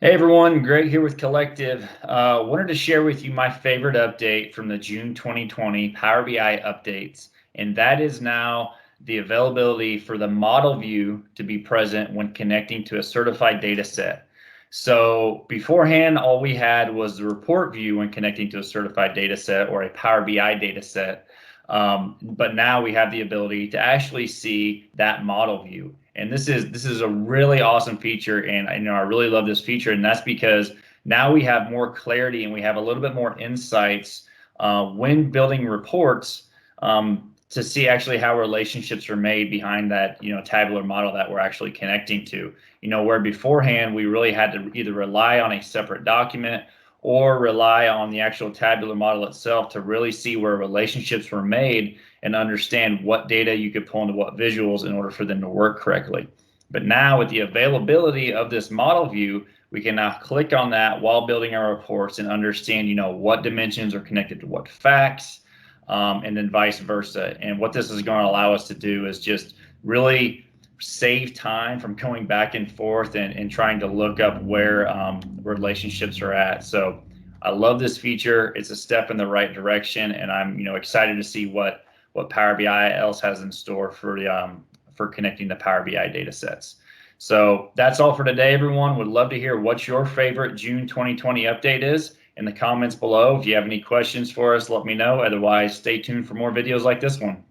Hey everyone, Greg here with Collectiv. Wanted to share with you my favorite update from the June 2020 Power BI updates, and that is now the availability for the model view to be present when connecting to a certified data set. So beforehand, all we had was the report view when connecting to a certified data set or a Power BI data set. But now we have the ability to actually see that model view. And this is a really awesome feature, and I really love this feature, and that's because now we have more clarity and we have a little bit more insights when building reports to see actually how relationships are made behind that tabular model that we're actually connecting to. Where beforehand we really had to either rely on a separate document or rely on the actual tabular model itself to really see where relationships were made and understand what data you could pull into what visuals in order for them to work correctly. But now with the availability of this model view, we can now click on that while building our reports and understand, what dimensions are connected to what facts, and then vice versa. And what this is going to allow us to do is just really save time from going back and forth and trying to look up where relationships are at. So I love this feature. It's a step in the right direction, and I'm excited to see what Power BI else has in store for connecting the Power BI data sets. So that's all for today, everyone. Would love to hear what your favorite June 2020 update is in the comments below. If you have any questions for us, let me know. Otherwise, stay tuned for more videos like this one.